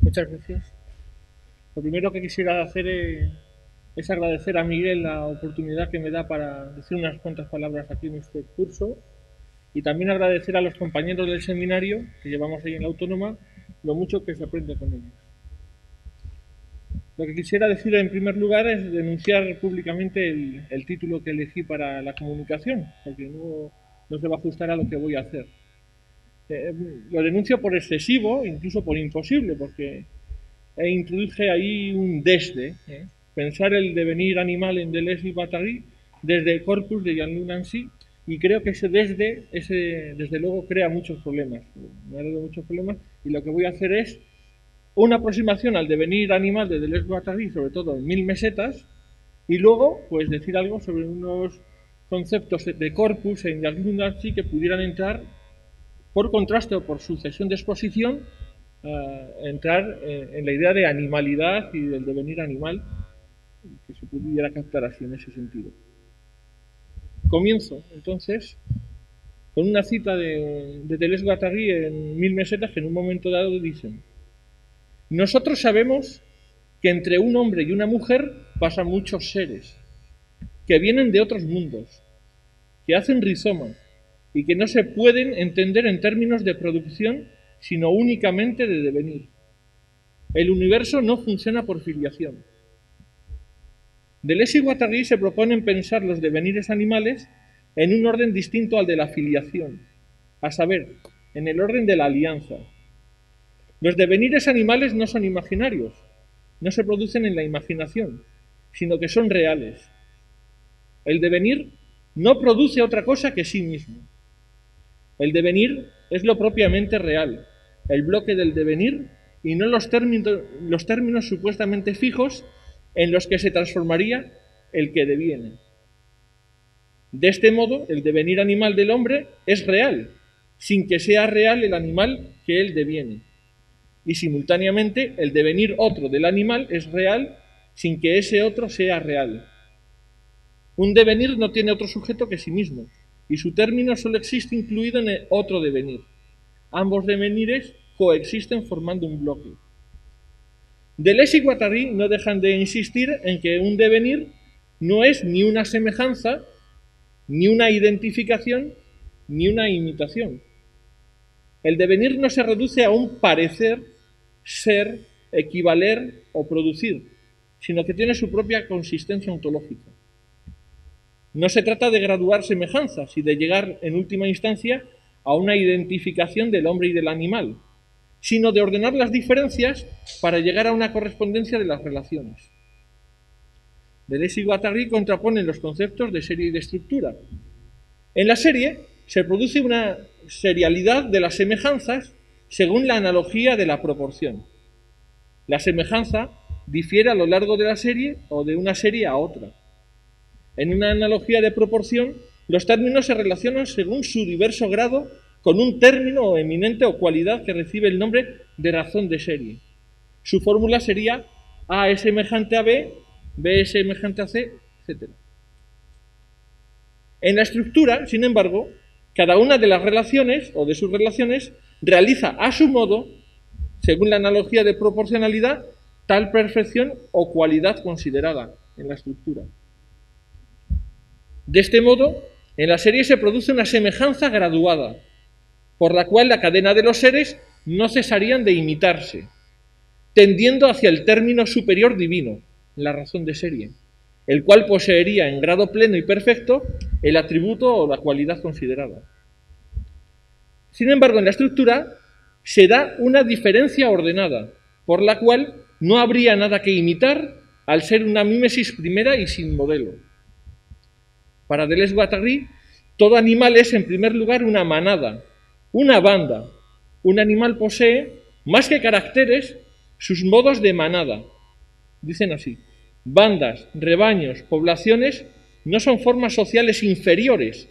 Muchas gracias. Lo primero que quisiera hacer es agradecer a Miguel la oportunidad que me da para decir unas cuantas palabras aquí en este curso y también agradecer a los compañeros del seminario que llevamos ahí en la Autónoma lo mucho que se aprende con ellos. Lo que quisiera decir en primer lugar es denunciar públicamente el título que elegí para la comunicación, porque no se va a ajustar a lo que voy a hacer. Eh, lo denuncio por excesivo, incluso por imposible, porque introduje ahí un desde. Pensar el devenir animal en Deleuze y Guattari desde el corpus de Jean-Luc Nancy, y creo que desde luego crea muchos problemas. Me ha dado muchos problemas, y lo que voy a hacer es una aproximación al devenir animal de Deleuze y Guattari, sobre todo en 1000 mesetas, y luego pues decir algo sobre unos conceptos de corpus en Jean-Luc Nancy que pudieran entrar por contraste o por sucesión de exposición, entrar en la idea de animalidad y del devenir animal, que se pudiera captar así en ese sentido. Comienzo, entonces, con una cita de Deleuze-Guattari en 1000 mesetas que en un momento dado dicen: nosotros sabemos que entre un hombre y una mujer pasan muchos seres, que vienen de otros mundos, que hacen rizomas y que no se pueden entender en términos de producción, sino únicamente de devenir. El universo no funciona por filiación. Deleuze y Guattari se proponen pensar los devenires animales en un orden distinto al de la filiación, a saber, en el orden de la alianza. Los devenires animales no son imaginarios, no se producen en la imaginación, sino que son reales. El devenir no produce otra cosa que sí mismo. El devenir es lo propiamente real, el bloque del devenir, y no los términos supuestamente fijos en los que se transformaría el que deviene. De este modo, el devenir animal del hombre es real, sin que sea real el animal que él deviene. Y simultáneamente, el devenir otro del animal es real, sin que ese otro sea real. Un devenir no tiene otro sujeto que sí mismo, y su término solo existe incluido en el otro devenir. Ambos devenires coexisten formando un bloque. Deleuze y Guattari no dejan de insistir en que un devenir no es ni una semejanza, ni una identificación, ni una imitación. El devenir no se reduce a un parecer, ser, equivaler o producir, sino que tiene su propia consistencia ontológica. No se trata de graduar semejanzas y de llegar en última instancia a una identificación del hombre y del animal, sino de ordenar las diferencias para llegar a una correspondencia de las relaciones. Deleuze y Guattari contraponen los conceptos de serie y de estructura. En la serie se produce una serialidad de las semejanzas según la analogía de la proporción. La semejanza difiere a lo largo de la serie o de una serie a otra. En una analogía de proporción, los términos se relacionan según su diverso grado con un término o eminente o cualidad que recibe el nombre de razón de serie. Su fórmula sería A es semejante a B, B es semejante a C, etc. En la estructura, sin embargo, cada una de las relaciones o de sus relaciones realiza a su modo, según la analogía de proporcionalidad, tal perfección o cualidad considerada en la estructura. De este modo, en la serie se produce una semejanza graduada, por la cual la cadena de los seres no cesarían de imitarse, tendiendo hacia el término superior divino, la razón de serie, el cual poseería en grado pleno y perfecto el atributo o la cualidad considerada. Sin embargo, en la estructura se da una diferencia ordenada, por la cual no habría nada que imitar al ser una mímesis primera y sin modelo. Para Deleuze-Guattari, todo animal es, en primer lugar, una manada, una banda. Un animal posee, más que caracteres, sus modos de manada. Dicen así: bandas, rebaños, poblaciones no son formas sociales inferiores,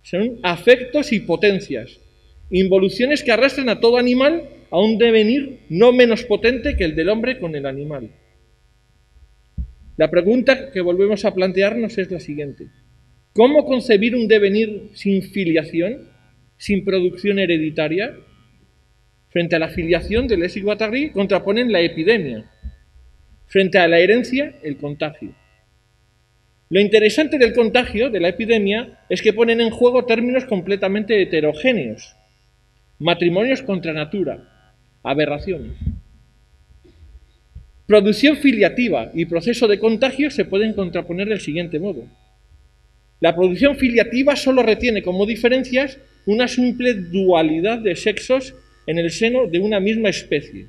son afectos y potencias, involuciones que arrastran a todo animal a un devenir no menos potente que el del hombre con el animal. La pregunta que volvemos a plantearnos es la siguiente: ¿cómo concebir un devenir sin filiación, sin producción hereditaria? Frente a la filiación de Deleuze y Guattari contraponen la epidemia. Frente a la herencia, el contagio. Lo interesante del contagio, de la epidemia, es que ponen en juego términos completamente heterogéneos. Matrimonios contra natura, aberraciones. Producción filiativa y proceso de contagio se pueden contraponer del siguiente modo. La producción filiativa solo retiene como diferencias una simple dualidad de sexos en el seno de una misma especie,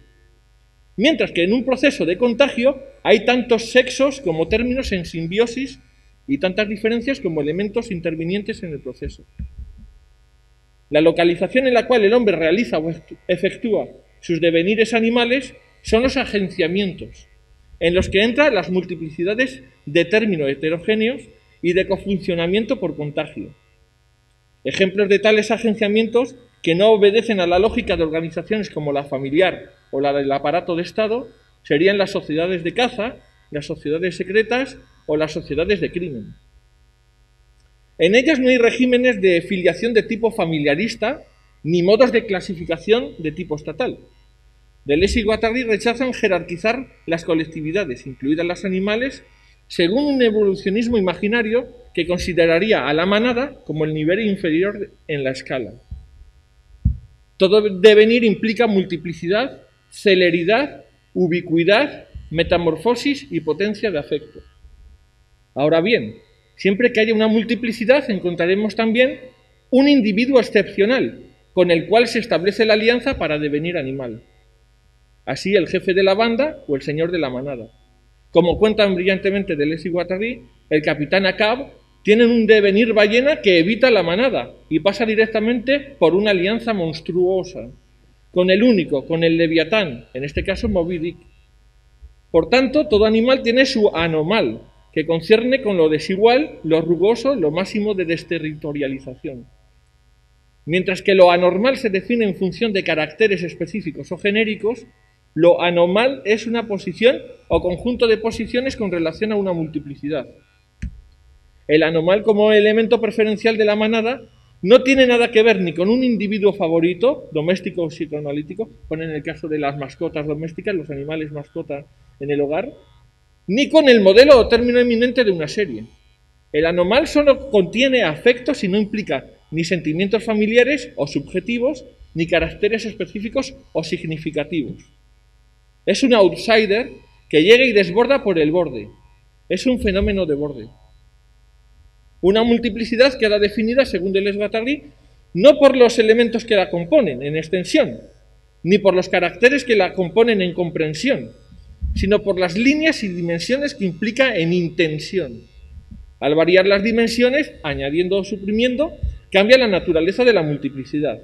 mientras que en un proceso de contagio hay tantos sexos como términos en simbiosis y tantas diferencias como elementos intervinientes en el proceso. La localización en la cual el hombre realiza o efectúa sus devenires animales son los agenciamientos, en los que entran las multiplicidades de términos heterogéneos y de cofuncionamiento por contagio. Ejemplos de tales agenciamientos que no obedecen a la lógica de organizaciones como la familiar o la del aparato de Estado serían las sociedades de caza, las sociedades secretas o las sociedades de crimen. En ellas no hay regímenes de filiación de tipo familiarista ni modos de clasificación de tipo estatal. Deleuze y Guattari rechazan jerarquizar las colectividades, incluidas las animales, según un evolucionismo imaginario que consideraría a la manada como el nivel inferior en la escala. Todo devenir implica multiplicidad, celeridad, ubicuidad, metamorfosis y potencia de afecto. Ahora bien, siempre que haya una multiplicidad encontraremos también un individuo excepcional con el cual se establece la alianza para devenir animal. Así el jefe de la banda o el señor de la manada. Como cuentan brillantemente Deleuze y Guattari, el capitán Ahab tiene un devenir ballena que evita la manada y pasa directamente por una alianza monstruosa con el único, con el leviatán, en este caso Moby Dick. Por tanto, todo animal tiene su anomal, que concierne con lo desigual, lo rugoso, lo máximo de desterritorialización. Mientras que lo anormal se define en función de caracteres específicos o genéricos, lo anormal es una posición o conjunto de posiciones con relación a una multiplicidad. El anormal como elemento preferencial de la manada no tiene nada que ver ni con un individuo favorito, doméstico o psicoanalítico, ponen el caso de las mascotas domésticas, los animales mascotas en el hogar, ni con el modelo o término eminente de una serie. El anormal solo contiene afectos y no implica ni sentimientos familiares o subjetivos, ni caracteres específicos o significativos. Es un outsider que llega y desborda por el borde. Es un fenómeno de borde. Una multiplicidad queda definida, según Deleuze y Guattari, no por los elementos que la componen en extensión, ni por los caracteres que la componen en comprensión, sino por las líneas y dimensiones que implica en intención. Al variar las dimensiones, añadiendo o suprimiendo, cambia la naturaleza de la multiplicidad.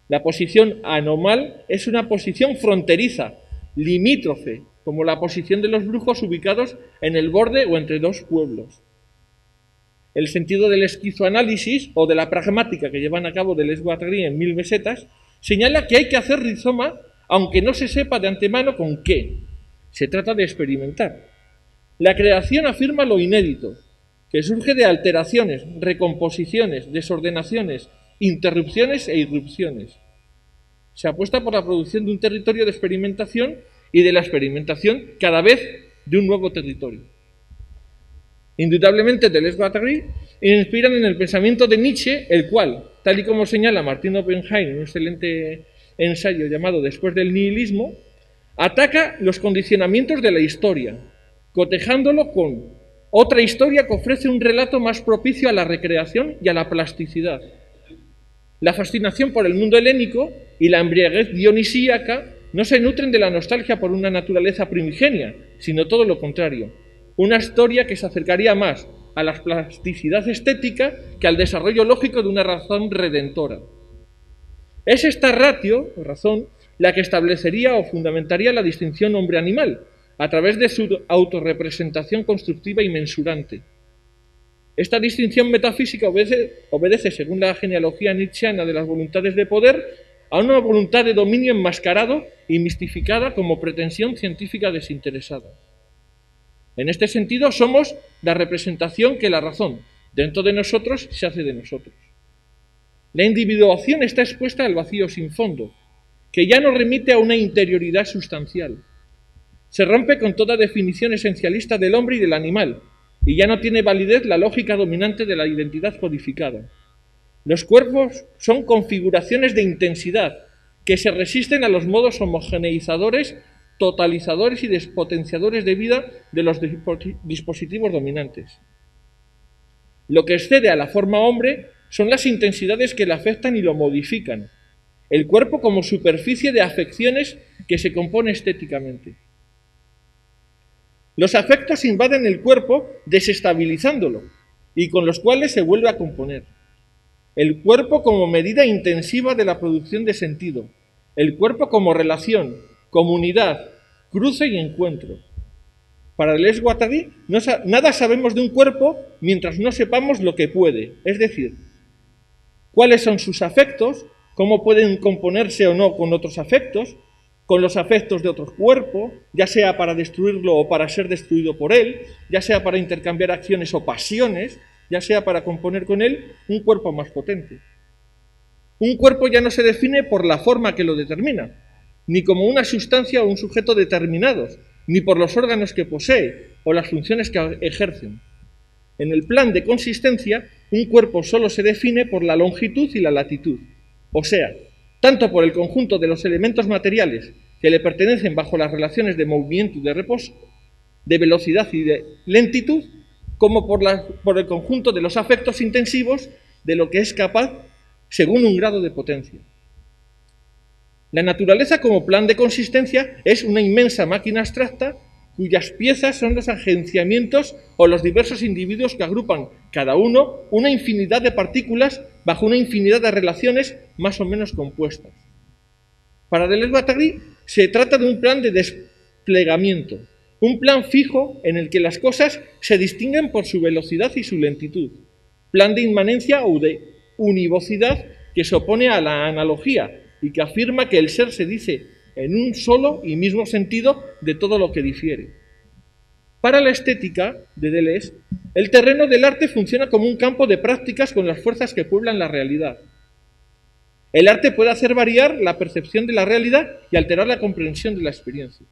La posición anormal es una posición fronteriza, limítrofe, como la posición de los brujos ubicados en el borde o entre dos pueblos. El sentido del esquizoanálisis o de la pragmática que llevan a cabo Deleuze y Guattari en 1000 mesetas señala que hay que hacer rizoma aunque no se sepa de antemano con qué. Se trata de experimentar. La creación afirma lo inédito, que surge de alteraciones, recomposiciones, desordenaciones, interrupciones e irrupciones. Se apuesta por la producción de un territorio de experimentación y de la experimentación cada vez de un nuevo territorio. Indudablemente, Deleuze y Guattari inspiran en el pensamiento de Nietzsche, el cual, tal y como señala Martin Oppenheim en un excelente ensayo llamado Después del nihilismo, ataca los condicionamientos de la historia, cotejándolo con otra historia que ofrece un relato más propicio a la recreación y a la plasticidad. La fascinación por el mundo helénico y la embriaguez dionisíaca no se nutren de la nostalgia por una naturaleza primigenia, sino todo lo contrario. Una historia que se acercaría más a la plasticidad estética que al desarrollo lógico de una razón redentora. Es esta ratio, razón, la que establecería o fundamentaría la distinción hombre-animal, a través de su autorrepresentación constructiva y mensurante. Esta distinción metafísica obedece, según la genealogía nietzscheana de las voluntades de poder, a una voluntad de dominio enmascarado y mistificada como pretensión científica desinteresada. En este sentido, somos la representación que la razón, dentro de nosotros, se hace de nosotros. La individuación está expuesta al vacío sin fondo, que ya no remite a una interioridad sustancial. Se rompe con toda definición esencialista del hombre y del animal, y ya no tiene validez la lógica dominante de la identidad codificada. Los cuerpos son configuraciones de intensidad que se resisten a los modos homogeneizadores, totalizadores y despotenciadores de vida de los dispositivos dominantes. Lo que excede a la forma hombre son las intensidades que le afectan y lo modifican. El cuerpo como superficie de afecciones que se compone estéticamente. Los afectos invaden el cuerpo desestabilizándolo y con los cuales se vuelve a componer. El cuerpo como medida intensiva de la producción de sentido. El cuerpo como relación, comunidad, cruce y encuentro. Para Deleuze Guattari, nada sabemos de un cuerpo mientras no sepamos lo que puede, es decir, cuáles son sus afectos, cómo pueden componerse o no con otros afectos, con los afectos de otro cuerpo, ya sea para destruirlo o para ser destruido por él, ya sea para intercambiar acciones o pasiones, ya sea para componer con él un cuerpo más potente. Un cuerpo ya no se define por la forma que lo determina, ni como una sustancia o un sujeto determinados, ni por los órganos que posee o las funciones que ejercen. En el plan de consistencia, un cuerpo solo se define por la longitud y la latitud, o sea, tanto por el conjunto de los elementos materiales que le pertenecen bajo las relaciones de movimiento y de reposo, de velocidad y de lentitud, como por el conjunto de los afectos intensivos de lo que es capaz según un grado de potencia. La naturaleza como plan de consistencia es una inmensa máquina abstracta cuyas piezas son los agenciamientos o los diversos individuos que agrupan cada uno una infinidad de partículas bajo una infinidad de relaciones más o menos compuestas. Para Deleuze Guattari se trata de un plan de desplegamiento, un plan fijo en el que las cosas se distinguen por su velocidad y su lentitud, plan de inmanencia o de univocidad que se opone a la analogía y que afirma que el ser se dice en un solo y mismo sentido de todo lo que difiere. Para la estética de Deleuze, el terreno del arte funciona como un campo de prácticas con las fuerzas que pueblan la realidad. El arte puede hacer variar la percepción de la realidad y alterar la comprensión de la experiencia.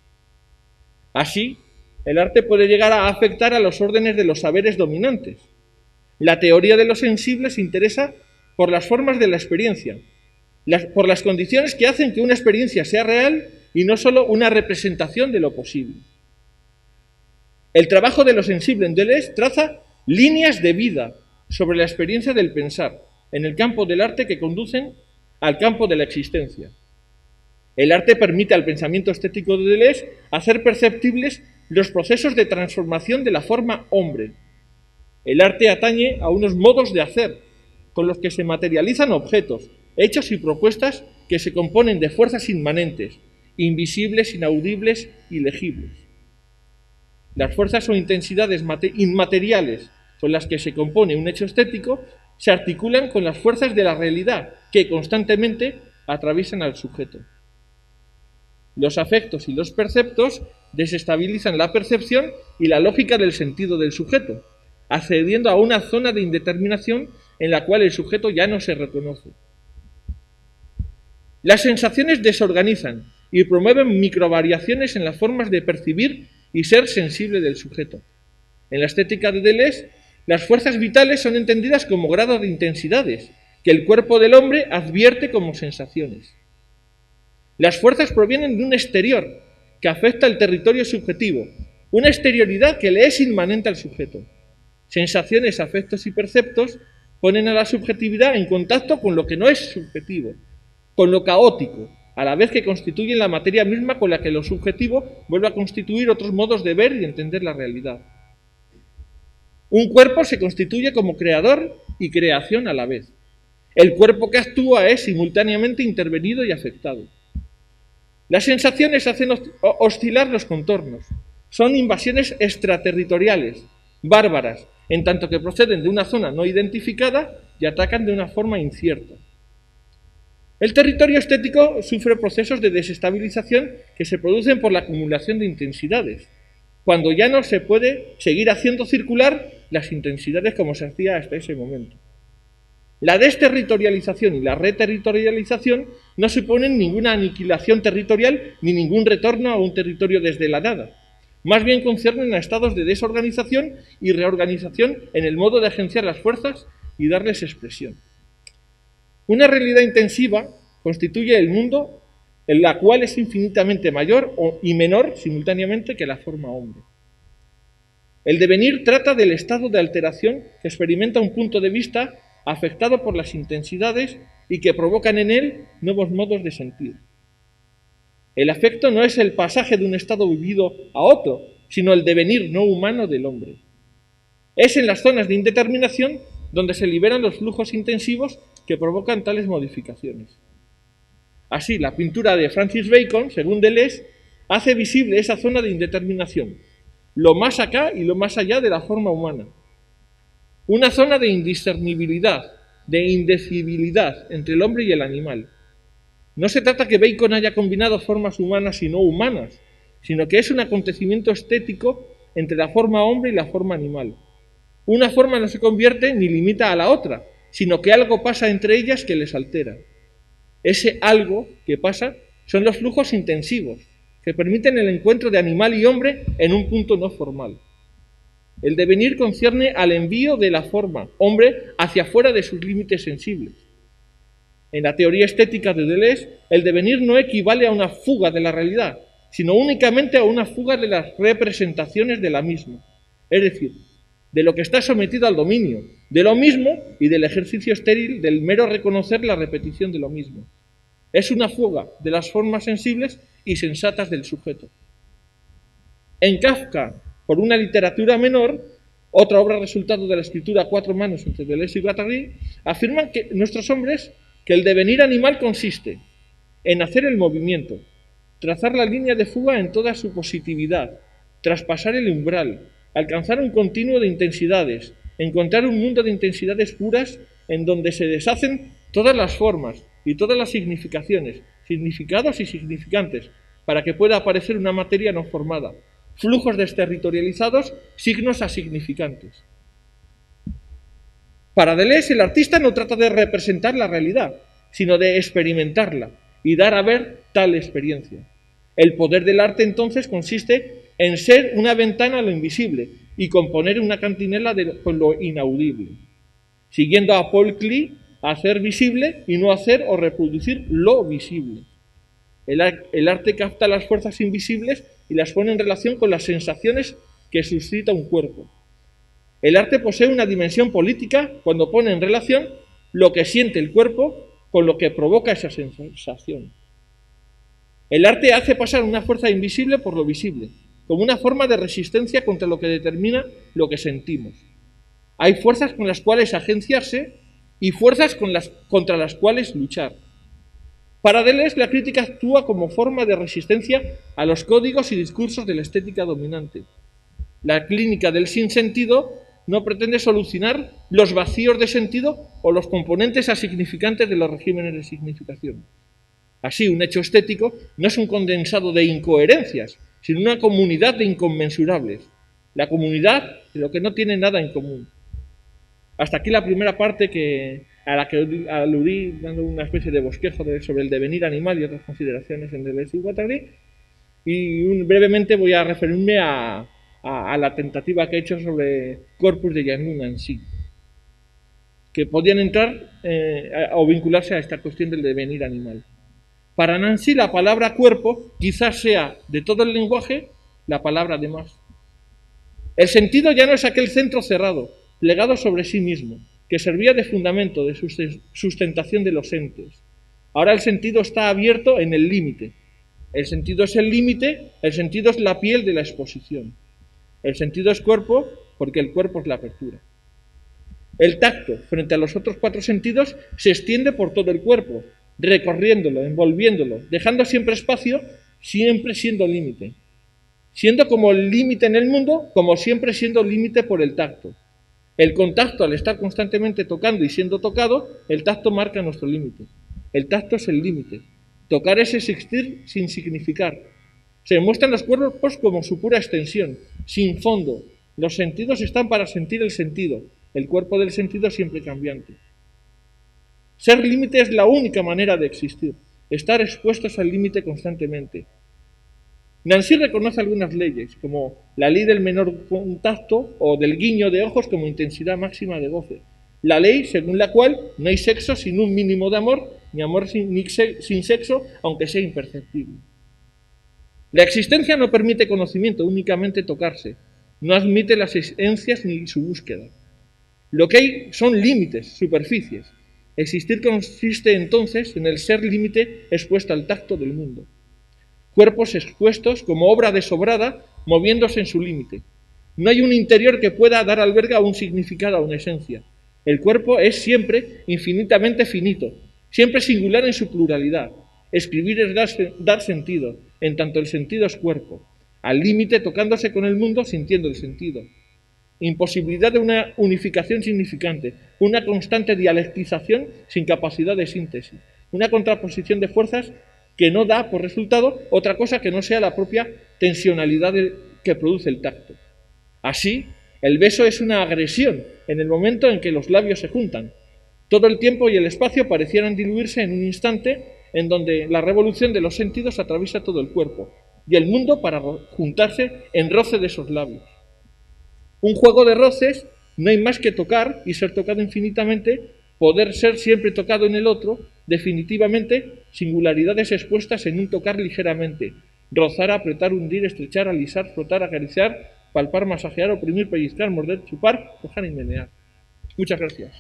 Así, el arte puede llegar a afectar a los órdenes de los saberes dominantes. La teoría de lo sensible se interesa por las formas de la experiencia, por las condiciones que hacen que una experiencia sea real y no solo una representación de lo posible. El trabajo de lo sensible en Deleuze traza líneas de vida sobre la experiencia del pensar en el campo del arte que conducen al campo de la existencia. El arte permite al pensamiento estético de Deleuze hacer perceptibles los procesos de transformación de la forma hombre. El arte atañe a unos modos de hacer con los que se materializan objetos, hechos y propuestas que se componen de fuerzas inmanentes, invisibles, inaudibles y legibles. Las fuerzas o intensidades inmateriales con las que se compone un hecho estético se articulan con las fuerzas de la realidad que constantemente atraviesan al sujeto. Los afectos y los perceptos desestabilizan la percepción y la lógica del sentido del sujeto, accediendo a una zona de indeterminación en la cual el sujeto ya no se reconoce. Las sensaciones desorganizan y promueven microvariaciones en las formas de percibir y ser sensible del sujeto. En la estética de Deleuze, las fuerzas vitales son entendidas como grados de intensidades que el cuerpo del hombre advierte como sensaciones. Las fuerzas provienen de un exterior que afecta el territorio subjetivo, una exterioridad que le es inmanente al sujeto. Sensaciones, afectos y perceptos ponen a la subjetividad en contacto con lo que no es subjetivo, con lo caótico, a la vez que constituyen la materia misma con la que lo subjetivo vuelve a constituir otros modos de ver y entender la realidad. Un cuerpo se constituye como creador y creación a la vez. El cuerpo que actúa es simultáneamente intervenido y afectado. Las sensaciones hacen oscilar los contornos. Son invasiones extraterritoriales, bárbaras, en tanto que proceden de una zona no identificada y atacan de una forma incierta. El territorio estético sufre procesos de desestabilización que se producen por la acumulación de intensidades, cuando ya no se puede seguir haciendo circular las intensidades como se hacía hasta ese momento. La desterritorialización y la reterritorialización no suponen ninguna aniquilación territorial ni ningún retorno a un territorio desde la nada. Más bien conciernen a estados de desorganización y reorganización en el modo de agenciar las fuerzas y darles expresión. Una realidad intensiva constituye el mundo en la cual es infinitamente mayor y menor simultáneamente que la forma hombre. El devenir trata del estado de alteración que experimenta un punto de vista afectado por las intensidades y que provocan en él nuevos modos de sentir. El afecto no es el pasaje de un estado vivido a otro, sino el devenir no humano del hombre. Es en las zonas de indeterminación donde se liberan los flujos intensivos que provocan tales modificaciones. Así, la pintura de Francis Bacon, según Deleuze, hace visible esa zona de indeterminación, lo más acá y lo más allá de la forma humana. Una zona de indiscernibilidad, de indecibilidad entre el hombre y el animal. No se trata que Bacon haya combinado formas humanas y no humanas, sino que es un acontecimiento estético entre la forma hombre y la forma animal. Una forma no se convierte ni limita a la otra, sino que algo pasa entre ellas que les altera. Ese algo que pasa son los flujos intensivos, que permiten el encuentro de animal y hombre en un punto no formal. El devenir concierne al envío de la forma, hombre, hacia fuera de sus límites sensibles. En la teoría estética de Deleuze, el devenir no equivale a una fuga de la realidad, sino únicamente a una fuga de las representaciones de la misma, es decir, de lo que está sometido al dominio, de lo mismo y del ejercicio estéril del mero reconocer la repetición de lo mismo. Es una fuga de las formas sensibles y sensatas del sujeto. En Kafka, por una literatura menor, otra obra resultado de la escritura a cuatro manos entre Deleuze y Guattari, afirman que nuestros hombres que el devenir animal consiste en hacer el movimiento, trazar la línea de fuga en toda su positividad, traspasar el umbral, alcanzar un continuo de intensidades, encontrar un mundo de intensidades puras en donde se deshacen todas las formas y todas las significaciones, significados y significantes, para que pueda aparecer una materia no formada, flujos desterritorializados, signos asignificantes. Para Deleuze, el artista no trata de representar la realidad, sino de experimentarla y dar a ver tal experiencia. El poder del arte, entonces, consiste en ser una ventana a lo invisible y componer una cantinela con lo inaudible, siguiendo a Paul Klee, hacer visible y no hacer o reproducir lo visible. El arte capta las fuerzas invisibles y las pone en relación con las sensaciones que suscita un cuerpo. El arte posee una dimensión política cuando pone en relación lo que siente el cuerpo con lo que provoca esa sensación. El arte hace pasar una fuerza invisible por lo visible, como una forma de resistencia contra lo que determina lo que sentimos. Hay fuerzas con las cuales agenciarse y fuerzas contra las cuales luchar. Para Deleuze, la crítica actúa como forma de resistencia a los códigos y discursos de la estética dominante. La clínica del sinsentido no pretende solucionar los vacíos de sentido o los componentes asignificantes de los regímenes de significación. Así, un hecho estético no es un condensado de incoherencias, sino una comunidad de inconmensurables. La comunidad de lo que no tiene nada en común. Hasta aquí la primera parte a la que aludí, dando una especie de bosquejo sobre el devenir animal y otras consideraciones en Deleuze y Guattari, y brevemente voy a referirme a la tentativa que he hecho sobre Corpus de Jean Nancy, que podían entrar o vincularse a esta cuestión del devenir animal. Para Nancy, la palabra cuerpo quizás sea, de todo el lenguaje, la palabra de más. El sentido ya no es aquel centro cerrado, plegado sobre sí mismo, que servía de fundamento, de sustentación de los entes. Ahora el sentido está abierto en el límite. El sentido es el límite, el sentido es la piel de la exposición. El sentido es cuerpo porque el cuerpo es la apertura. El tacto, frente a los otros cuatro sentidos, se extiende por todo el cuerpo, recorriéndolo, envolviéndolo, dejando siempre espacio, siempre siendo límite. Siendo como el límite en el mundo, como siempre siendo límite por el tacto. El contacto, al estar constantemente tocando y siendo tocado, el tacto marca nuestro límite. El tacto es el límite. Tocar es existir sin significar. Se muestran los cuerpos como su pura extensión, sin fondo. Los sentidos están para sentir el sentido, el cuerpo del sentido siempre cambiante. Ser límite es la única manera de existir, estar expuestos al límite constantemente. Nancy reconoce algunas leyes, como la ley del menor contacto o del guiño de ojos como intensidad máxima de goce. La ley según la cual no hay sexo sin un mínimo de amor, ni amor sin sexo, aunque sea imperceptible. La existencia no permite conocimiento, únicamente tocarse. No admite las esencias ni su búsqueda. Lo que hay son límites, superficies. Existir consiste entonces en el ser límite expuesto al tacto del mundo. Cuerpos expuestos como obra desobrada, moviéndose en su límite. No hay un interior que pueda dar alberga a un significado, a una esencia. El cuerpo es siempre infinitamente finito, siempre singular en su pluralidad. Escribir es dar sentido, en tanto el sentido es cuerpo. Al límite tocándose con el mundo, sintiendo el sentido. Imposibilidad de una unificación significante, una constante dialectización sin capacidad de síntesis, una contraposición de fuerzas que no da por resultado otra cosa que no sea la propia tensionalidad que produce el tacto. Así, el beso es una agresión en el momento en que los labios se juntan. Todo el tiempo y el espacio parecieran diluirse en un instante en donde la revolución de los sentidos atraviesa todo el cuerpo y el mundo para juntarse en roce de esos labios. Un juego de roces, no hay más que tocar y ser tocado infinitamente, poder ser siempre tocado en el otro, definitivamente singularidades expuestas en un tocar ligeramente, rozar, apretar, hundir, estrechar, alisar, frotar, acariciar, palpar, masajear, oprimir, pellizcar, morder, chupar, coger y menear. Muchas gracias.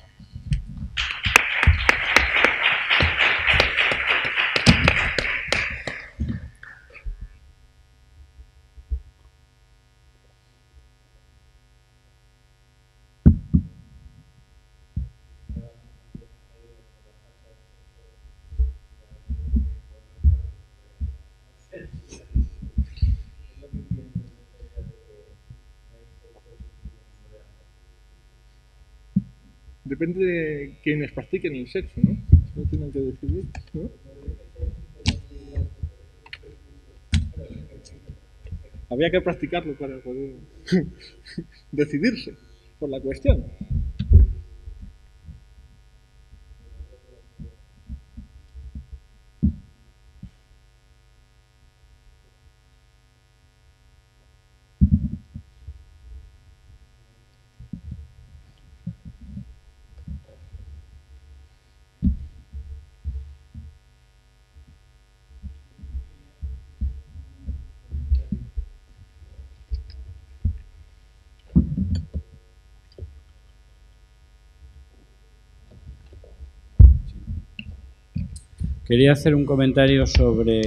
Depende de quienes practiquen el sexo, ¿no? No tienen que decidir, ¿no? Había que practicarlo para poder decidirse por la cuestión. Quería hacer un comentario sobre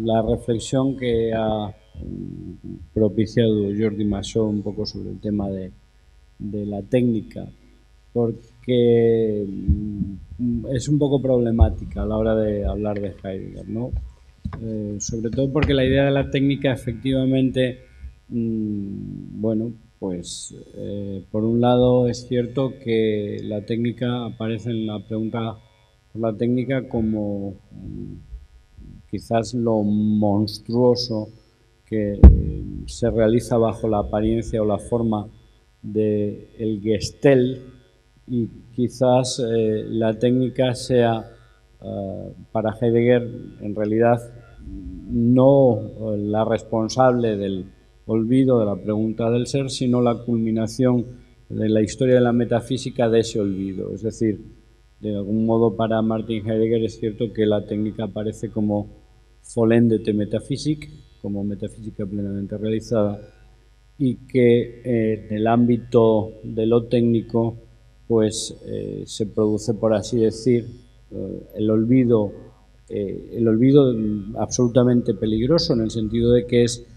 la reflexión que ha propiciado Jordi Massó un poco sobre el tema de la técnica, porque es un poco problemática a la hora de hablar de Heidegger, ¿no? Sobre todo porque la idea de la técnica efectivamente, bueno, pues por un lado es cierto que la técnica aparece en la pregunta por la técnica como quizás lo monstruoso que se realiza bajo la apariencia o la forma del Gestel, y quizás la técnica sea para Heidegger en realidad no la responsable del olvido de la pregunta del ser, sino la culminación de la historia de la metafísica de ese olvido. Es decir, de algún modo para Martin Heidegger es cierto que la técnica aparece como vollendete Metaphysik, como metafísica plenamente realizada, y que en el ámbito de lo técnico pues se produce, por así decir, el olvido absolutamente peligroso, en el sentido de que es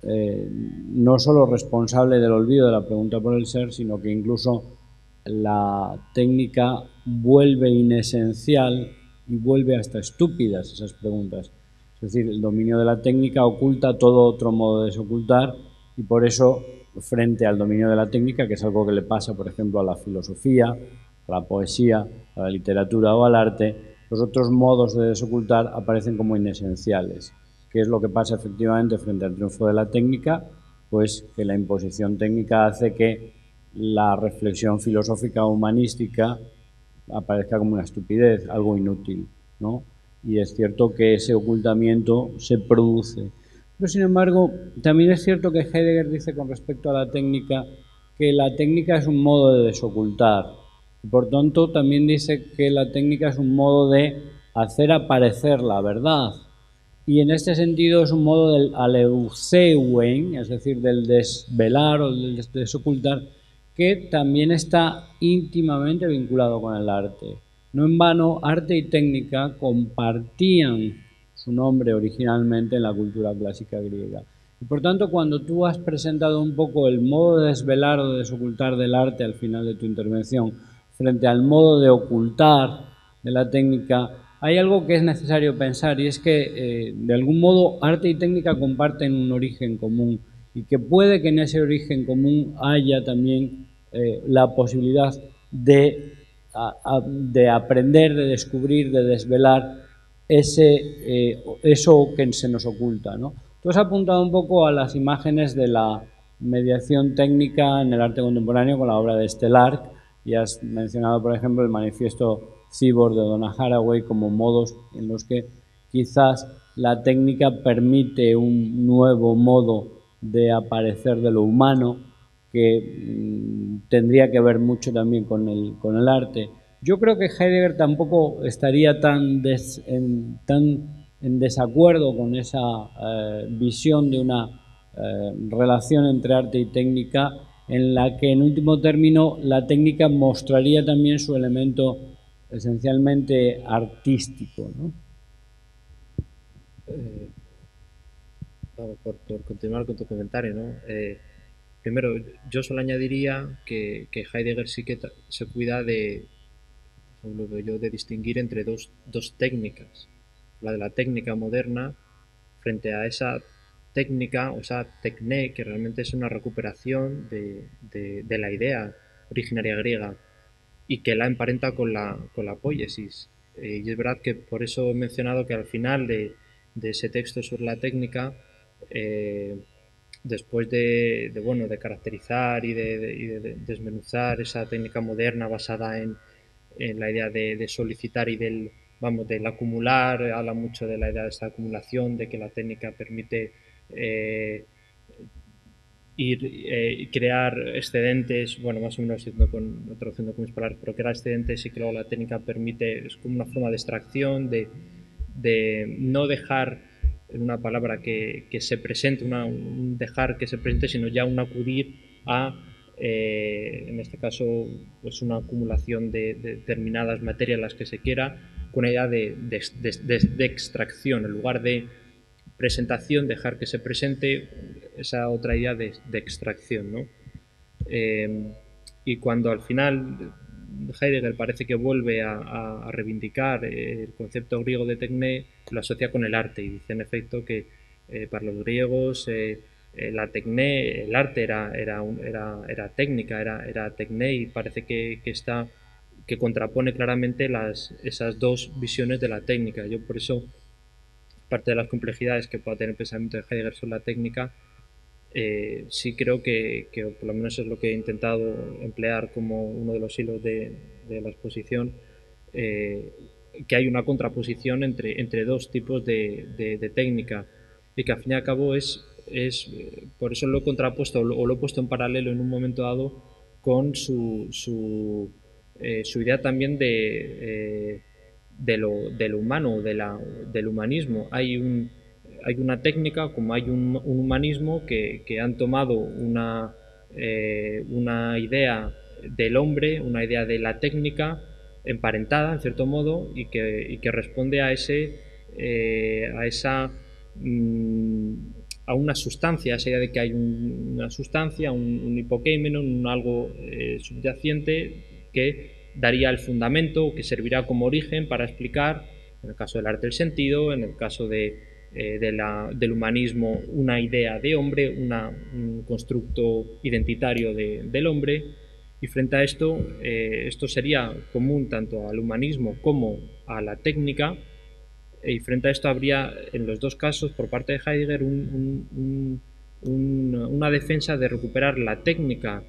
no solo responsable del olvido de la pregunta por el ser, sino que incluso la técnica vuelve inesencial y vuelve hasta estúpidas esas preguntas. Es decir, el dominio de la técnica oculta todo otro modo de desocultar, y por eso, frente al dominio de la técnica, que es algo que le pasa, por ejemplo, a la filosofía, a la poesía, a la literatura o al arte, los otros modos de desocultar aparecen como inesenciales. ¿Qué es lo que pasa efectivamente frente al triunfo de la técnica? Pues que la imposición técnica hace que la reflexión filosófica humanística aparezca como una estupidez, algo inútil, ¿no? Y es cierto que ese ocultamiento se produce. Pero, sin embargo, también es cierto que Heidegger dice con respecto a la técnica que la técnica es un modo de desocultar. Y por tanto, también dice que la técnica es un modo de hacer aparecer la verdad. Y en este sentido es un modo del aleuceuen, es decir, del desvelar o del desocultar, que también está íntimamente vinculado con el arte. No en vano, arte y técnica compartían su nombre originalmente en la cultura clásica griega. Y por tanto, cuando tú has presentado un poco el modo de desvelar o de desocultar del arte al final de tu intervención, frente al modo de ocultar de la técnica, hay algo que es necesario pensar, y es que de algún modo arte y técnica comparten un origen común, y que puede que en ese origen común haya también la posibilidad de aprender, de descubrir, de desvelar eso que se nos oculta, ¿no? Tú has apuntado un poco a las imágenes de la mediación técnica en el arte contemporáneo con la obra de Stellark, y has mencionado, por ejemplo, el manifiesto Cyborg de Donna Haraway como modos en los que quizás la técnica permite un nuevo modo de aparecer de lo humano que tendría que ver mucho también con el arte. Yo creo que Heidegger tampoco estaría tan en desacuerdo con esa visión de una relación entre arte y técnica, en la que en último término la técnica mostraría también su elemento esencialmente artístico, ¿no? Vamos, por continuar con tu comentario, ¿no? Primero, yo solo añadiría que Heidegger sí que se cuida de, lo veo yo, de distinguir entre dos técnicas. La de la técnica moderna frente a esa técnica, o esa tecné, que realmente es una recuperación de la idea originaria griega y que la emparenta con la poiesis. Y es verdad que por eso he mencionado que al final de ese texto sobre la técnica, después bueno, de caracterizar y de desmenuzar esa técnica moderna basada en la idea de solicitar y del acumular, habla mucho de la idea de esa acumulación, de que la técnica permite crear excedentes, bueno, más o menos traduciendo con mis palabras, pero crear excedentes, y que luego la técnica permite, es como una forma de extracción, de no dejar en una palabra que se presente, un dejar que se presente, sino ya un acudir a, en este caso, pues una acumulación de determinadas materias, las que se quiera, con una idea de extracción, en lugar de presentación, dejar que se presente esa otra idea de extracción, ¿no? Y cuando al final Heidegger parece que vuelve a reivindicar el concepto griego de tecné, lo asocia con el arte, y dice en efecto que para los griegos la tecné, el arte era técnica, era tecné, y parece que contrapone claramente esas dos visiones de la técnica. Yo por eso, parte de las complejidades que pueda tener el pensamiento de Heidegger sobre la técnica, sí creo que por lo menos es lo que he intentado emplear como uno de los hilos de la exposición, que hay una contraposición entre dos tipos de técnica, y que al fin y al cabo por eso lo he contrapuesto o lo he puesto en paralelo en un momento dado con su idea también de lo humano, del humanismo. Hay una técnica, como hay un humanismo, que han tomado una idea del hombre, una idea de la técnica emparentada, en cierto modo, y que responde a a una sustancia, a esa idea de que hay una sustancia, un hipokeimenon, algo subyacente que daría el fundamento, que servirá como origen para explicar, en el caso del arte, el sentido, en el caso del humanismo, una idea de hombre, un constructo identitario del hombre. Y frente a esto, esto sería común tanto al humanismo como a la técnica, y frente a esto habría, en los dos casos, por parte de Heidegger, una defensa de recuperar la técnica,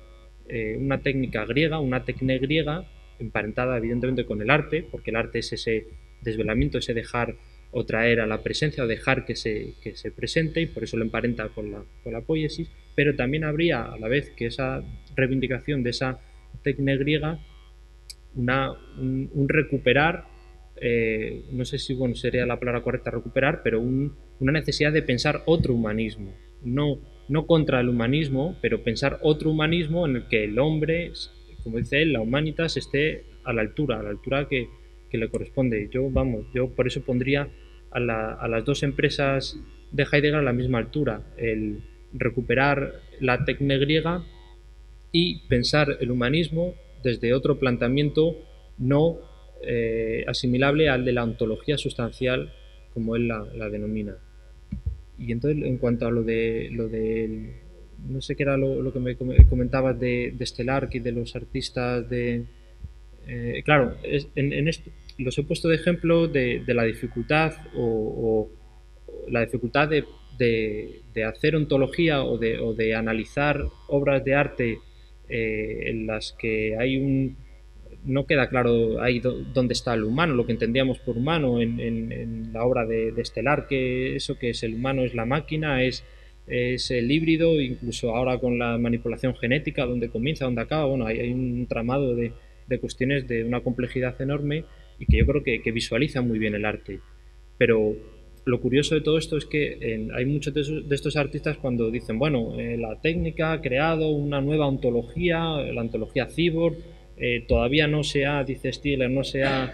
una técnica griega, una tecné griega, emparentada evidentemente con el arte, porque el arte es ese desvelamiento, ese dejar o traer a la presencia o dejar que se presente, y por eso lo emparenta con la poiesis, pero también habría a la vez que esa reivindicación de esa tecne griega un recuperar, no sé si bueno, sería la palabra correcta recuperar, pero una necesidad de pensar otro humanismo, no contra el humanismo, pero pensar otro humanismo en el que el hombre, como dice él, la humanitas esté a la altura que le corresponde. Yo por eso pondría a las dos empresas de Heidegger a la misma altura, el recuperar la tecne griega y pensar el humanismo desde otro planteamiento no asimilable al de la ontología sustancial, como él la denomina. Y entonces, en cuanto a lo de no sé qué era lo que me comentabas de Stellark y de los artistas claro, en esto los he puesto de ejemplo de la dificultad o la dificultad de hacer ontología o de analizar obras de arte en las que hay no queda claro ahí dónde está el humano, lo que entendíamos por humano en la obra de Estelar, que eso que es el humano es la máquina, es el híbrido, incluso ahora con la manipulación genética, dónde comienza, dónde acaba, bueno, hay un tramado de cuestiones de una complejidad enorme y que yo creo que visualiza muy bien el arte. Pero lo curioso de todo esto es que hay muchos de estos artistas cuando dicen, bueno, la técnica ha creado una nueva ontología, la ontología cyborg, todavía no se ha, dice Stiller, no se ha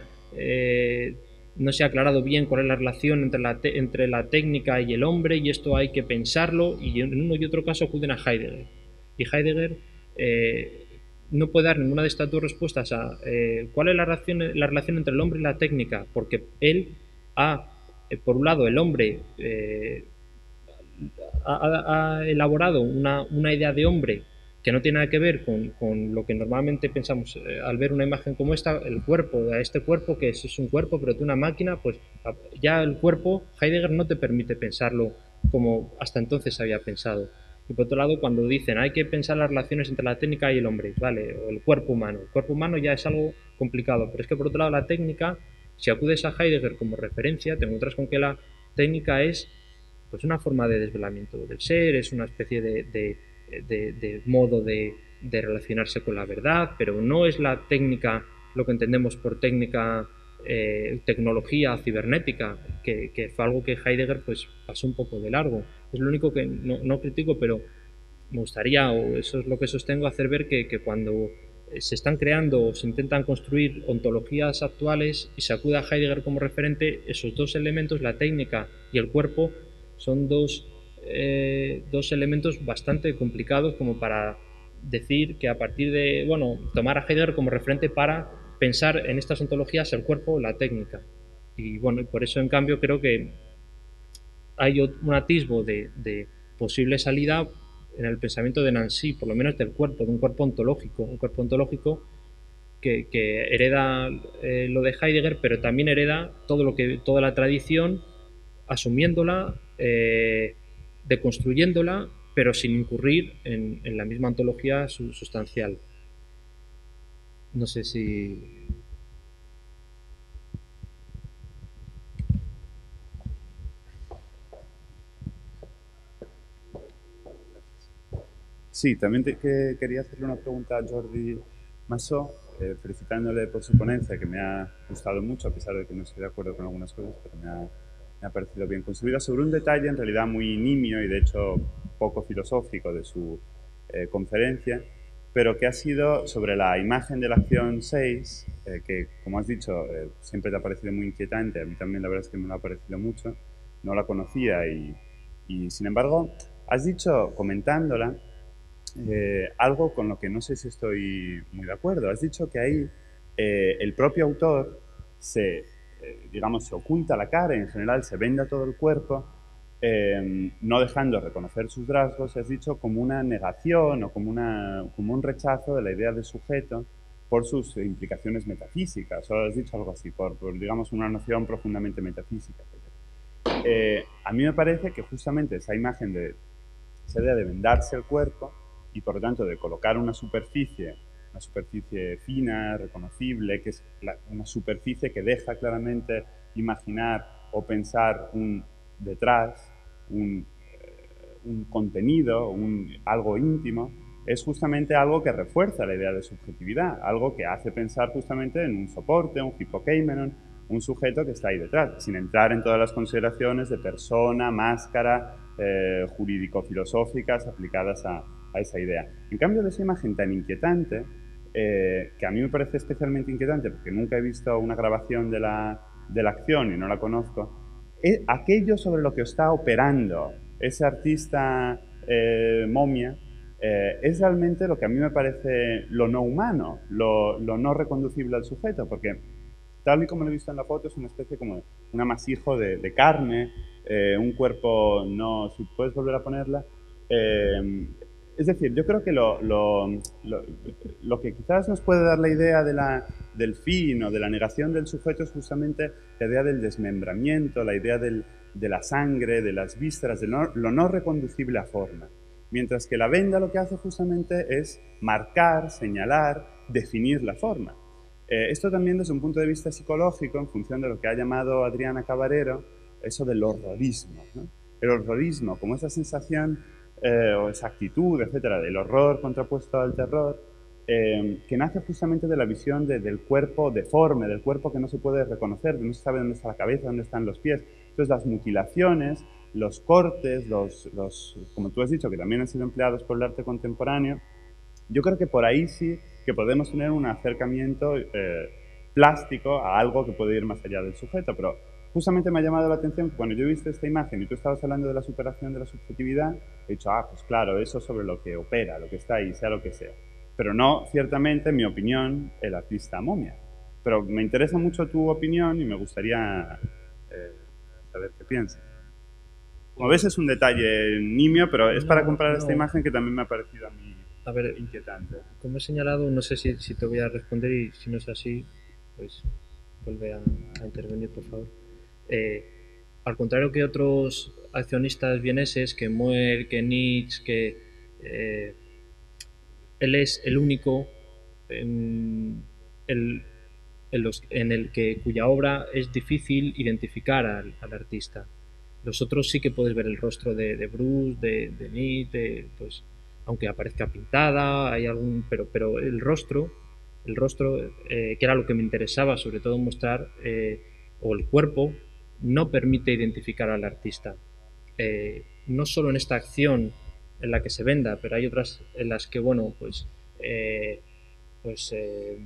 aclarado bien cuál es la relación entre la técnica y el hombre, y esto hay que pensarlo, y en uno y otro caso acuden a Heidegger. Y Heidegger no puede dar ninguna de estas dos respuestas a cuál es la relación entre el hombre y la técnica, porque él por un lado, el hombre ha elaborado una idea de hombre que no tiene nada que ver con lo que normalmente pensamos al ver una imagen como esta, el cuerpo, este cuerpo que es un cuerpo pero de una máquina, pues ya el cuerpo, Heidegger no te permite pensarlo como hasta entonces había pensado. Y por otro lado, cuando dicen hay que pensar las relaciones entre la técnica y el hombre, vale, o el cuerpo humano ya es algo complicado, pero es que por otro lado la técnica, si acudes a Heidegger como referencia, te encuentras con que la técnica es pues una forma de desvelamiento del ser, es una especie de modo de relacionarse con la verdad, pero no es la técnica, lo que entendemos por técnica, tecnología cibernética, que fue algo que Heidegger pues pasó un poco de largo. Es lo único que no critico, pero me gustaría, o eso es lo que sostengo, hacer ver que cuando se están creando o se intentan construir ontologías actuales y se acude a Heidegger como referente, esos dos elementos, la técnica y el cuerpo, son dos elementos bastante complicados como para decir que a partir de, bueno, tomar a Heidegger como referente para pensar en estas ontologías el cuerpo o la técnica. Y bueno, por eso en cambio creo que hay un atisbo de posible salida en el pensamiento de Nancy, por lo menos del cuerpo, de un cuerpo ontológico que hereda lo de Heidegger, pero también hereda toda la tradición, asumiéndola, deconstruyéndola, pero sin incurrir en la misma ontología sustancial. No sé si... Sí, también quería hacerle una pregunta a Jordi Massó, felicitándole por su ponencia, que me ha gustado mucho, a pesar de que no estoy de acuerdo con algunas cosas, pero me ha parecido bien construida, sobre un detalle en realidad muy nimio y de hecho poco filosófico de su conferencia, pero que ha sido sobre la imagen de la acción 6, que como has dicho, siempre te ha parecido muy inquietante, a mí también la verdad es que me lo ha parecido mucho, no la conocía y sin embargo, has dicho, comentándola, algo con lo que no sé si estoy muy de acuerdo. Has dicho que ahí el propio autor se oculta la cara, en general se venda todo el cuerpo, no dejando reconocer sus rasgos, has dicho como una negación o como un rechazo de la idea de sujeto por sus implicaciones metafísicas, o has dicho algo así, por digamos, una noción profundamente metafísica. A mí me parece que justamente esa imagen esa idea de vendarse el cuerpo y por lo tanto de colocar una superficie una superficie fina, reconocible, que es una superficie que deja claramente imaginar o pensar un detrás, un contenido, algo íntimo, es justamente algo que refuerza la idea de subjetividad, algo que hace pensar justamente en un soporte, un hipokeimenon, un sujeto que está ahí detrás, sin entrar en todas las consideraciones de persona, máscara, jurídico-filosóficas aplicadas a esa idea. En cambio, de esa imagen tan inquietante, que a mí me parece especialmente inquietante porque nunca he visto una grabación de la acción y no la conozco, es aquello sobre lo que está operando ese artista momia, es realmente lo que a mí me parece lo no humano, lo no reconducible al sujeto, porque tal y como lo he visto en la foto es una especie como de un amasijo de carne, un cuerpo, no, si puedes volver a ponerla, es decir, yo creo que lo que quizás nos puede dar la idea del fin o de la negación del sujeto es justamente la idea del desmembramiento, la idea de la sangre, de las vísceras, de lo no reconducible a forma. Mientras que la venda lo que hace justamente es marcar, señalar, definir la forma. Esto también desde un punto de vista psicológico, en función de lo que ha llamado Adriana Cabarero, eso del horrorismo, ¿no? El horrorismo como esa sensación o esa actitud, etcétera, del horror contrapuesto al terror, que nace justamente de la visión del cuerpo deforme, del cuerpo que no se puede reconocer, no se sabe dónde está la cabeza, dónde están los pies. Entonces las mutilaciones, los cortes, como tú has dicho, que también han sido empleados por el arte contemporáneo, yo creo que por ahí sí que podemos tener un acercamiento plástico a algo que puede ir más allá del sujeto, pero justamente me ha llamado la atención que cuando yo he visto esta imagen y tú estabas hablando de la superación de la subjetividad, he dicho, pues claro, eso sobre lo que opera, lo que está ahí, sea lo que sea. Pero no, ciertamente, en mi opinión, el artista momia. Pero me interesa mucho tu opinión y me gustaría saber qué piensas. Como ves, es un detalle nimio, pero es para comparar esta imagen que también me ha parecido a mí inquietante. Como he señalado, no sé si te voy a responder y si no es así, pues vuelve a intervenir, por favor. Al contrario que otros accionistas vieneses, que Moer, que Nietzsche, que él es el único en el cuya obra es difícil identificar al artista. Los otros sí que puedes ver el rostro de Bruce, de Nietzsche, pues, aunque aparezca pintada, hay algún, pero el rostro, que era lo que me interesaba sobre todo mostrar, o el cuerpo, no permite identificar al artista. No solo en esta acción en la que se venda, pero hay otras en las que, bueno, se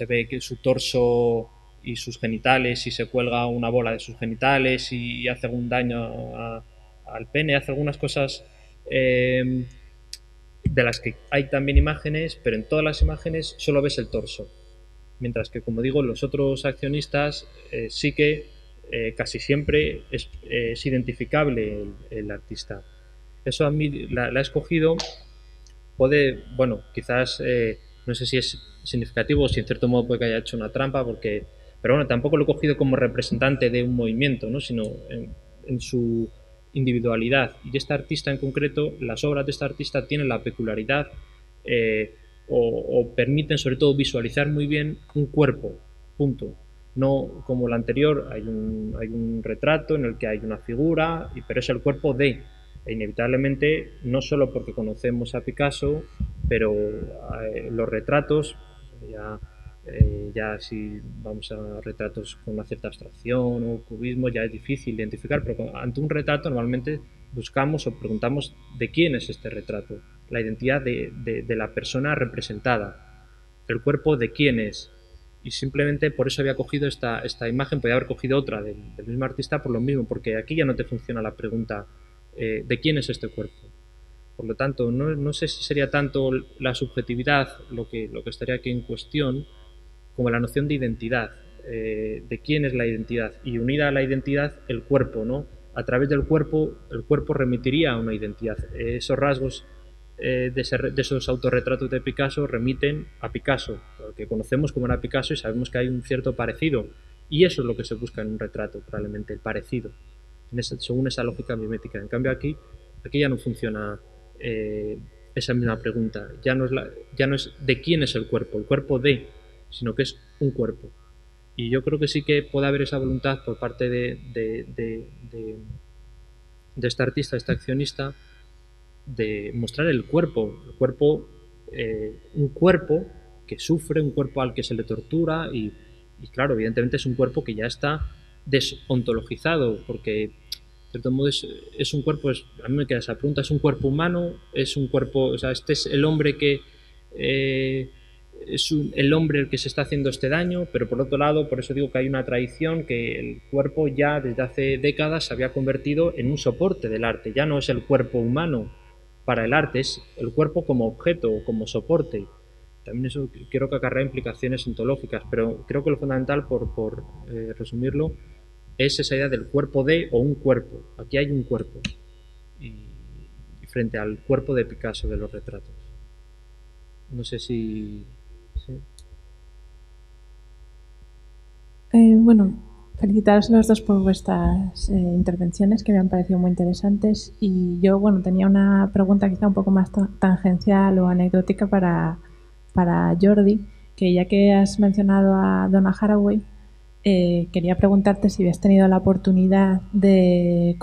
ve que su torso y sus genitales, y se cuelga una bola de sus genitales y hace algún daño al pene, hace algunas cosas de las que hay también imágenes, pero en todas las imágenes solo ves el torso. Mientras que, como digo, los otros accionistas sí que casi siempre es identificable el artista. Eso a mí la he escogido, bueno, quizás no sé si es significativo o si en cierto modo puede que haya hecho una trampa, pero bueno, tampoco lo he cogido como representante de un movimiento, ¿no? Sino en su individualidad. Y este artista en concreto, las obras de este artista tienen la peculiaridad o permiten sobre todo visualizar muy bien un cuerpo, punto. No como la anterior, hay un retrato en el que hay una figura, pero es el cuerpo de, e inevitablemente, no solo porque conocemos a Picasso, pero los retratos, ya si vamos a retratos con una cierta abstracción o cubismo, ya es difícil identificar, pero ante un retrato normalmente buscamos o preguntamos de quién es este retrato, la identidad de la persona representada, el cuerpo de quién es. Y simplemente por eso había cogido esta imagen, podía haber cogido otra del mismo artista por lo mismo, porque aquí ya no te funciona la pregunta de quién es este cuerpo. Por lo tanto, no sé si sería tanto la subjetividad lo que estaría aquí en cuestión, como la noción de identidad, de quién es la identidad, y unida a la identidad el cuerpo, ¿no? A través del cuerpo, el cuerpo remitiría a una identidad. Esos rasgos de esos autorretratos de Picasso remiten a Picasso, lo que conocemos como era Picasso, y sabemos que hay un cierto parecido, y eso es lo que se busca en un retrato, probablemente, el parecido, según esa lógica mimética. En cambio aquí ya no funciona esa misma pregunta. Ya no es de quién es el cuerpo de, sino que es un cuerpo. Y yo creo que sí que puede haber esa voluntad por parte de este artista, este accionista, de mostrar el cuerpo, un cuerpo que sufre, un cuerpo al que se le tortura y claro, evidentemente es un cuerpo que ya está desontologizado, porque de cierto modo es un cuerpo, a mí me queda esa pregunta, ¿es un cuerpo humano? ¿Es un cuerpo, o sea, este es el hombre que el hombre el que se está haciendo este daño? Pero por otro lado, por eso digo que hay una tradición, que el cuerpo ya desde hace décadas se había convertido en un soporte del arte, ya no es el cuerpo humano para el arte, es el cuerpo como objeto, como soporte. También eso creo que acarrea implicaciones ontológicas, pero creo que lo fundamental, por resumirlo, es esa idea del cuerpo de o un cuerpo. Aquí hay un cuerpo. Y frente al cuerpo de Picasso de los retratos. No sé si... ¿sí? Bueno, felicitaros a los dos por vuestras intervenciones, que me han parecido muy interesantes. Y yo, bueno, tenía una pregunta quizá un poco más tangencial o anecdótica para Jordi, que ya que has mencionado a Donna Haraway, quería preguntarte si habías tenido la oportunidad de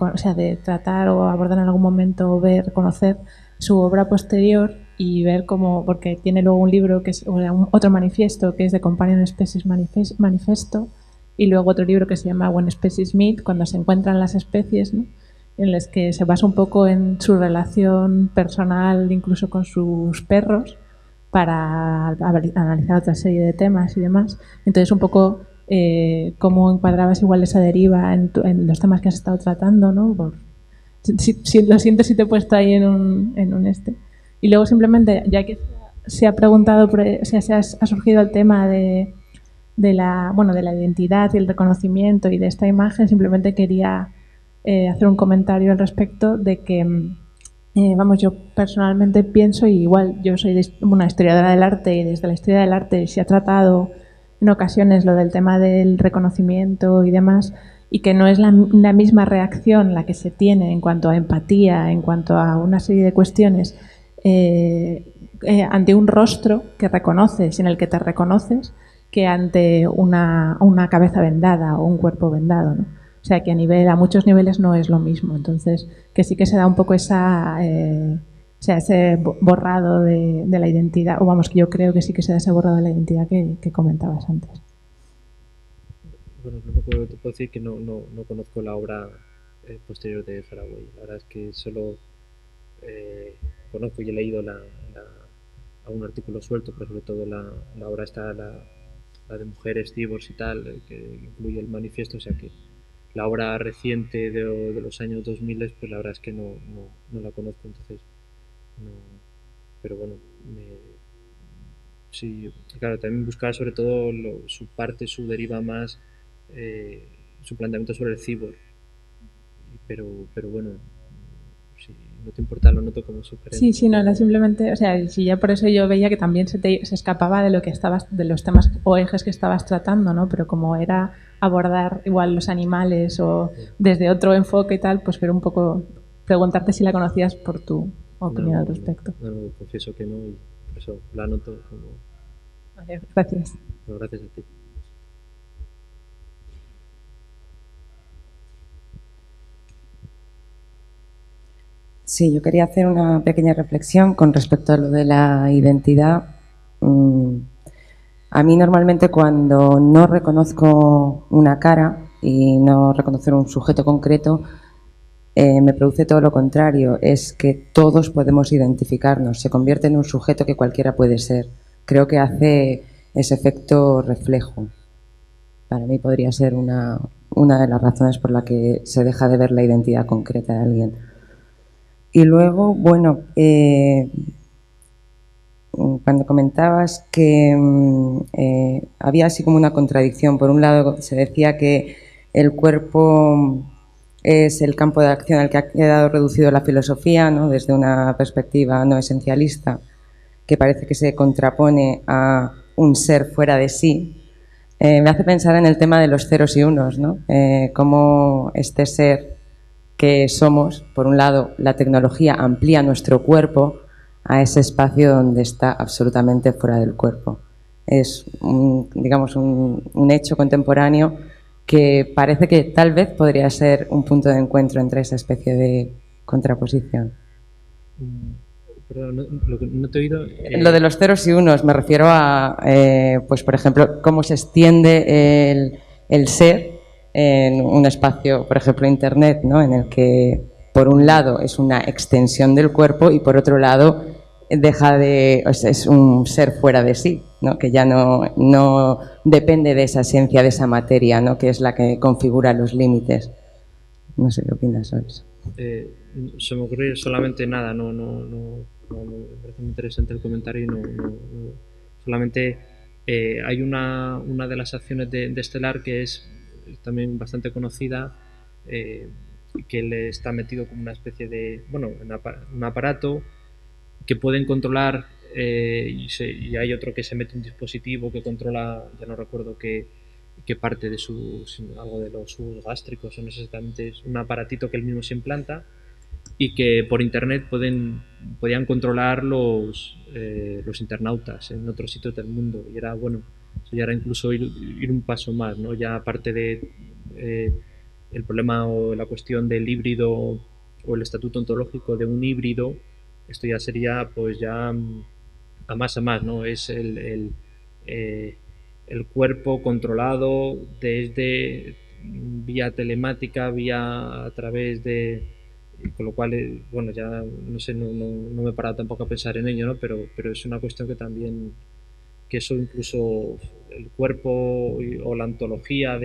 tratar o abordar en algún momento o ver, conocer su obra posterior y ver cómo, porque tiene luego un libro que es otro manifiesto que es The Companion Species Manifesto, y luego otro libro que se llama When Species Meet, cuando se encuentran las especies, ¿no? En los que se basa un poco en su relación personal, incluso con sus perros, para analizar otra serie de temas y demás. Entonces, un poco cómo encuadrabas igual esa deriva en los temas que has estado tratando, ¿no? Si lo siento si te he puesto ahí en un este. Y luego simplemente, ya que se ha preguntado, ha surgido el tema de la identidad y el reconocimiento y de esta imagen, simplemente quería hacer un comentario al respecto de que yo personalmente pienso, y igual yo soy una historiadora del arte, y desde la historia del arte se ha tratado en ocasiones lo del tema del reconocimiento y demás, y que no es la misma reacción la que se tiene en cuanto a empatía, en cuanto a una serie de cuestiones ante un rostro que reconoces, en el que te reconoces, que ante una cabeza vendada o un cuerpo vendado, ¿no? O sea, que a muchos niveles no es lo mismo. Entonces, que sí que se da un poco ese borrado de la identidad, o vamos, que yo creo que sí que se da ese borrado de la identidad que comentabas antes. Bueno, te puedo decir que no conozco la obra posterior de Haraway. La verdad es que solo conozco y he leído algún artículo suelto, pero sobre todo la obra está la de mujeres, cibors y tal, que incluye el manifiesto, o sea que la obra reciente de los años 2000, pues la verdad es que no la conozco, entonces no, pero bueno, sí, claro, también buscar sobre todo su deriva más, su planteamiento sobre el cibor, pero bueno, si no te importa, lo noto como sugerencia. Sí, no, simplemente, o sea, si ya por eso yo veía que también se escapaba de lo que de los temas o ejes que estabas tratando, ¿no? Pero como era abordar igual los animales o desde otro enfoque y tal, pues era un poco preguntarte si la conocías por tu opinión al respecto. No, confieso que no, y por eso la noto como... Vale, gracias. Bueno, gracias a ti. Sí, yo quería hacer una pequeña reflexión con respecto a lo de la identidad. A mí normalmente cuando no reconozco una cara y no reconocer un sujeto concreto, me produce todo lo contrario, es que todos podemos identificarnos, se convierte en un sujeto que cualquiera puede ser. Creo que hace ese efecto reflejo. Para mí podría ser una de las razones por la que se deja de ver la identidad concreta de alguien. Y luego, bueno, cuando comentabas que había así como una contradicción. Por un lado, se decía que el cuerpo es el campo de acción al que ha quedado reducido la filosofía, ¿no? Desde una perspectiva no esencialista, que parece que se contrapone a un ser fuera de sí. Me hace pensar en el tema de los ceros y unos, ¿no? Cómo este ser que somos, por un lado, la tecnología amplía nuestro cuerpo a ese espacio donde está absolutamente fuera del cuerpo. Es, digamos, un hecho contemporáneo que parece que tal vez podría ser un punto de encuentro entre esa especie de contraposición. Perdón, no te he oído. Lo de los ceros y unos, me refiero a, pues por ejemplo, cómo se extiende el ser en un espacio, por ejemplo, Internet, ¿no? En el que, por un lado, es una extensión del cuerpo y, por otro lado, es un ser fuera de sí, ¿no? Que ya no depende de esa esencia, de esa materia, ¿no? Que es la que configura los límites. No sé qué opinas sobre eso. Se me ocurrió solamente nada, no, me parece muy interesante el comentario y solamente hay una de las acciones de Estelar que es también bastante conocida, que le está metido como una especie de, bueno, un aparato que pueden controlar, y hay otro que se mete un dispositivo que controla, ya no recuerdo qué parte de algo de los sus gástricos, o no sé exactamente, es un aparatito que él mismo se implanta y que por internet podían controlar los internautas en otros sitios del mundo, y era, bueno, eso ya era incluso ir un paso más, ¿no? Ya aparte de el problema o la cuestión del híbrido o el estatuto ontológico de un híbrido, esto ya sería pues ya a más, ¿no? Es el cuerpo controlado desde vía telemática, vía a través de, con lo cual, bueno, ya no sé, no me he parado tampoco a pensar en ello, ¿no? Pero es una cuestión que también, que eso incluso el cuerpo o la ontología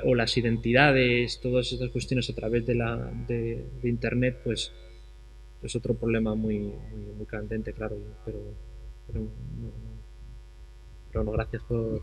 o las identidades, todas estas cuestiones a través de internet, pues es otro problema muy candente, claro, pero no, gracias por